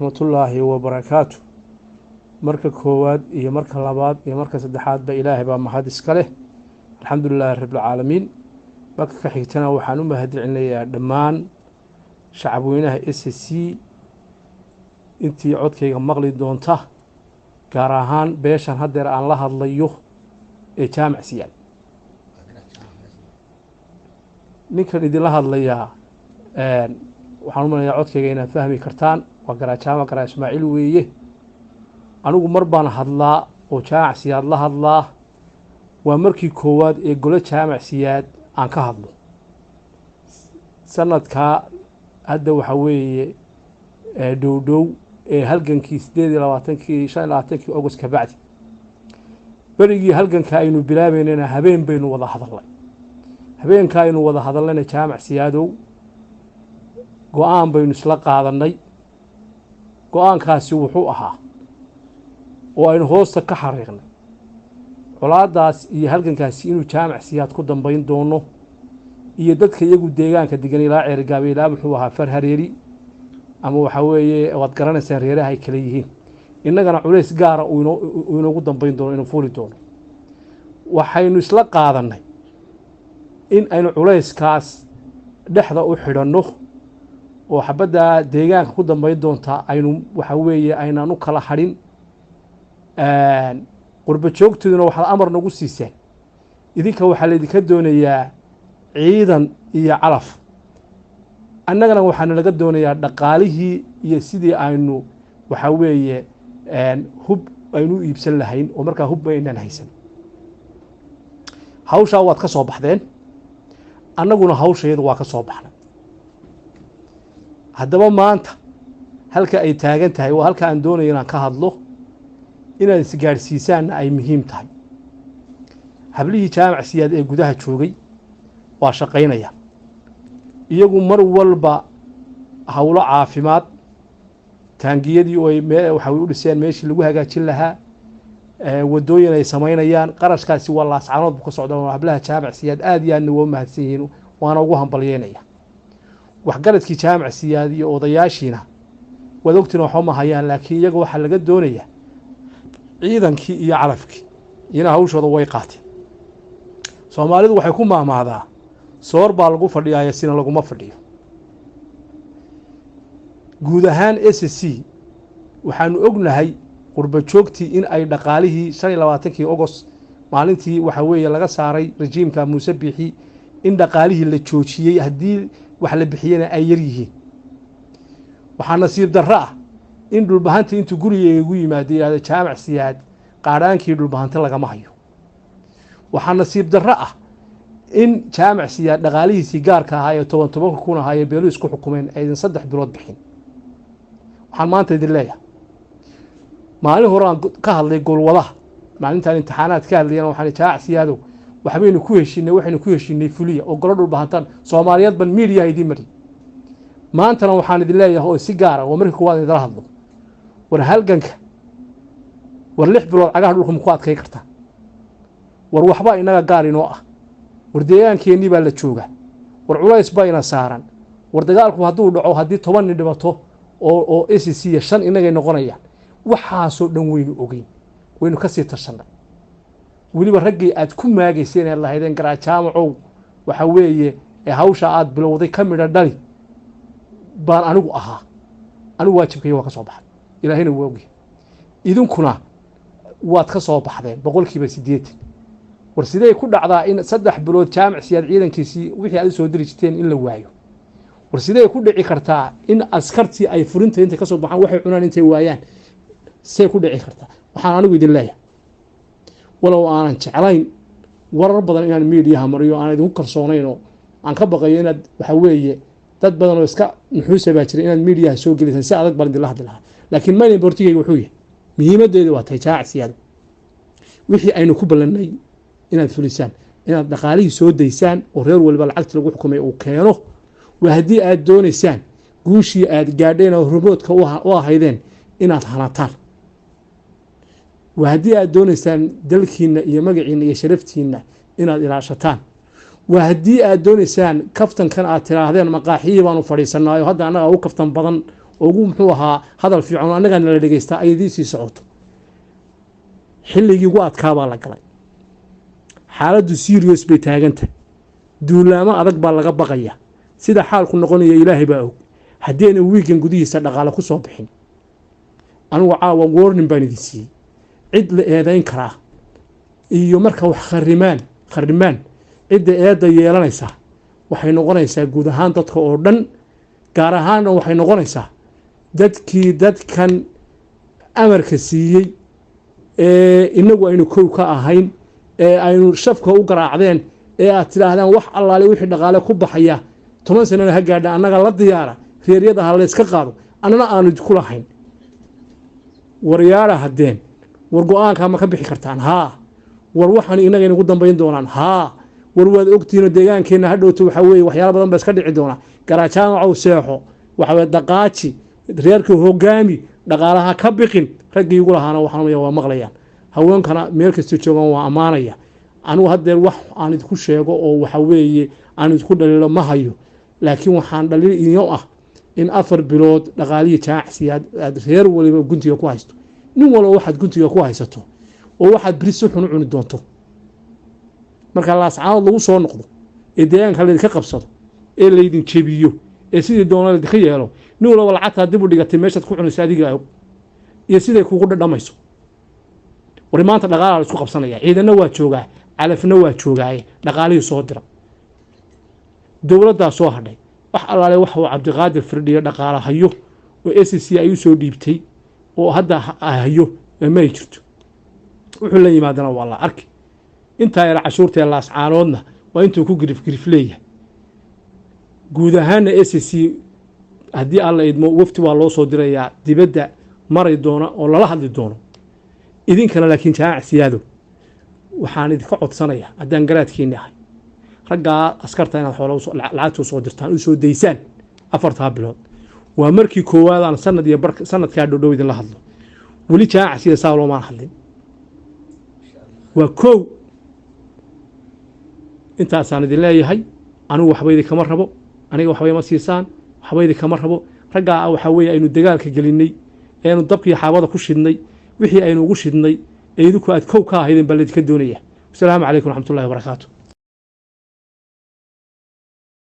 raxmatullaahi wabarakaatu. marka koowaad iyo marka labaad iyo marka saddexaadba ilaahay baa mahad iska leh, alxamdulilaahi rabbilcaalamiin. marka ka xigtana waxaan u mahadcelinayaa dhammaan shacabweynaha SSC intii codkayga maqli doonta, gaar ahaan beeshan haddeer aan la hadlayo ee jaamac siyaad. ninkan idinla hadlayaa waxaan u malaya codkayga inaad fahmi kartaan. waa garaa jaamac garaa Ismaaciil weeye. anigu mar baan hadlaa oo jaamac siyaad la hadlaa, waa markii koowaad ee gole jaamac siyaad aan ka hadlo. sanadkaa hadda waxa weeye dhowdhow ee halgankii 25 August ka bacdi, berigii halganka aynu bilaabaynayna habeen baynu wada hadalnay. habeenka aynu wada hadalnayna jaamac siyaadow go-aan baynu isla qaadanay. go-aankaasi wuxuu ahaa oo aynu hoosta ka xariiqnay colaadaas iyo halgankaasi inuu jaamac siyaad ku dambayn doono, iyo dadka iyagu deegaanka degan ilaa ceergaabe ilaa muxuu ahaa farhareeri ama waxa weeye waad garanaysaan reeraha ay kala yihiin. innagana culays gaara uu inoogu dambayn doono, inuu fuuli doono. waxaynu isla qaadanay in aynu culayskaas dhexda u xidhanno oo xabadda deegaanka ku dambayn doonta aynu waxa weeye aynaan u kala hadhin. qurba joogtooduna waxaad amar nagu siiseen, idinka waxaa laydinka doonayaa ciidan iyo calaf, annagana waxaana laga doonayaa dhaqaalihii iyo sidii aynu waxa weeye hub aynu u iibsan lahayn, oo markaa hub aynaan haysan. hawshaa waad ka soo baxdeen, annaguna hawshayadu waa ka soo baxnay. haddaba maanta halka ay taagan tahay waa halka aan doonaya inaan ka hadlo, inaad isgaadhsiisaanna ay muhiim tahay. hablihii jaamac siyaad ee gudaha joogay waa shaqaynaya, iyagu mar walba howlo caafimaad, taangiyadii oo waxay u dhiseen meeshii lagu hagaajin lahaa, wadooyin ay samaynayaan. qarashkaasi waa laascanood buu ka socdaa. hablaha jaamac siyaad aad iyo aadna waa mahadsan yihiin, waana ugu hambalyeynaya. waxgaradkii jaamac siyaad iyo odayaashiina waad ogtiin waxba ma hayaan, laakiin iyaga waxaa laga doonayaa ciidankii iyo calafkii, iyana hawshooda way qaateen. soomaalidu waxay ku maamaadaa soor baa lagu fadhiyaa sina laguma fadhiyo. guud ahaan SSC waxaanu ognahay qurba joogtii in ay dhaqaalihii 25 August maalintii waxa weeye laga saaray rejiimka Muuse Biixi, in dhaqaalihii la joojiyey, haddii wax la bixiyana ay yar yihiin. waxaa nasiib darro ah in dhulbahanta intuu gurigeega ugu yimaado yidhahdo jaamac siyaad qaadhaankii dhulbahanta lagama hayo. waxaa nasiib darro ah in jaamac siyaad dhaqaalihiisii gaarka ahaa ee 10 kun ahaa ee beelu isku xukumeen aydan 3 bilood bixin. waxaan maanta idin leeyahay, maalin hore aan ka hadlay golwadaha, maalintaan imtixaanaad ka hadlayana waxaan jaamac siyaadow waxbaynu ku heshiinay, waxaynu ku heshiinay fuliya oo golo dhulbahantaan Soomaaliyeed ban media idin mari. maantana waxaan idin leeyahay oo si gaar ah oo markii koowaad idin hadlo, war halganka war 6 bilood cagaha dhulka ku adkay kartaa, war waxba inaga gaar inoo ah, war deegaankeenii baa la jooga, war culays baa ina saaran, war dagaalku hadduu dhaco haddii 10 nin dhibato oo SSC 5 inagay noqonayaan. waxaasoo dhan weynu ogeyn, waynu ka sii tashanay. weliba raggii aad ku maagayseen ee lahaydeen garaa jaamacow waxa weeye ee hawsha aad bilowday ka midha dhali baan anigu ahaa. anigu waajibkayga waa ka soo baxay, ilaahayna waa ogyahay. idinkuna waad ka soo baxdeen 80%. war sidee ku dhacdaa in 3 bilood jaamac siyaad ciidankiisii wixii aad soo diri jirteen in la waayo? war sidee ku dhici kartaa in askartii ay furinta inta ka soo baxaan waxay cunaan intay waayaan? see ku dhici kartaa? waxaan anigu idin leeyahay, walow aanan jeclayn warar badan inaan meediyaha mariyo, aan idinku kalsoonayn oo aan ka baqayo inaad waxa weeye dad badan oo iska nuxuusa baa jira inaad meediyaha soo gelisaan, si adag baan idinla hadli lahaa. laakiin mayn bortigayga wuxuu yahay, muhiimadeedu waa tahay jaamac siyaad wixii aynu ku ballanay inaad fulisaan, inaad dhaqaalihii soo daysaan oo reer waliba lacagta lagu xukumay uu keeno. waa haddii aad doonaysaan guushii aad gaadheen oo rumoodka u ahaydeen inaad hanataan. waa haddii aad doonaysaan dalkiinna iyo magaciinna iyo sharaftiinna inaad ilaashataan. waa haddii aad doonaysaan kaftankan aad tiraahdeen maqaaxiyii baanu fadhiisanaayo hadda annaga u kaftan badan ugu muxuu ahaa hadal fiican annagana la dhageystaa ay idin sii socoto xilligii ugu adkaa baa la galay xaaladdu serious bay taaganta duulaamo adag baa laga baqaya sida xaalku noqonaya ilaahay baa og haddayna wiigan gudihiisa dhaqaale ku soo bixin anigu caawa warning baan idin siiyey cid la eedayn karaa iyo marka wax kharimaan cidda eedda yeelanaysaa waxay noqonaysaa guud ahaan dadka oo dhan gaar ahaanna waxay noqonaysaa dadkii dadkan amarka siiyey ee inagu aynu kow ka ahayn ee aynu shafka u garaacdeen ee aad tidhaahdaan wax allaale wixii dhaqaale ku baxaya 10 sanana ha gaadha annaga la diyaara reeryada ha la iska qaado annana aanu ku lahayn waryaara haddeen war go'aanka ma ka bixi kartaan haa war waxaan inaga inagu dambayn doonaan haa war waad ogtiino deegaankeenna hadhowto waxa weeye waxyaalo badan baa iska dhici doona garajaamacow seexo waxa weye daqaaji reerkii hogaami dhaqaalaha ka biqin raggii ugu lahaana waxaan waa maqlayaan haweenkana meel kasta joogan waa ammaanaya anigu haddeer wax aan idinku sheego oo waxa weeye aan idinku dhaliilo ma hayo laakiin waxaan dhaliil idinyo ah in 4 bilood dhaqaalihii jaacsi aad reer waliba guntiga ku haysto nin walba waxaad guntiga ku haysato oo waxaad beri si xun u cuni doonto marka laascaanood lagu soo noqdo ee deegaanka laydinka qabsado ee laydin jebiyo ee sidii doona laydinka yeelo nin walba lacagtaa dib u dhigatay meeshaad ku cunaysa adiga og iyo siday kugu dhadhamayso war maanta dhaqaalaha la isku qabsanaya ciidana waa joogaa calafna waa joogaaye dhaqaalihii soo dira dowladdaa soo hadhay wax allaale waxa uu cabdiqaadir firdhiyo dhaqaala hayo oo SSC ay u soo dhiibtay oo hadda hayo ma ay jirto wuxuu la yimaadana waa la arki intaa yar cashuurta laascaanoodna waa intuu ku girif leeyahay guud ahaanna SSC haddii alla idmo wafti waa loo soo dirayaa dibadda maray doona oo lala hadli doono idinkana laakiin jaacsiyaado waxaan idinka codsanayaa haddaan garaadkiinni ahay raggaa askarta inaad xoolo lacagta soo dirtaan u soo daysaan 4 bilood waa markii koowaad aan sanadkaa dhow idin la hadlo weli jaacsiya saa loomaan hadlin waa kow intaasaan idin leeyahay anigu waxba idinkama rabo aniga waxba ima siisaan waxba idinkama rabo raggaa waxaa weeye aynu dagaalka gelinay aynu dabkii xaabada ku shidnay wixii aynu ugu shidnay ee idinku aad kow ka ahaydeen baa laydinka doonaya wasalaamu calaykum waraxmatullahi wabarakaatu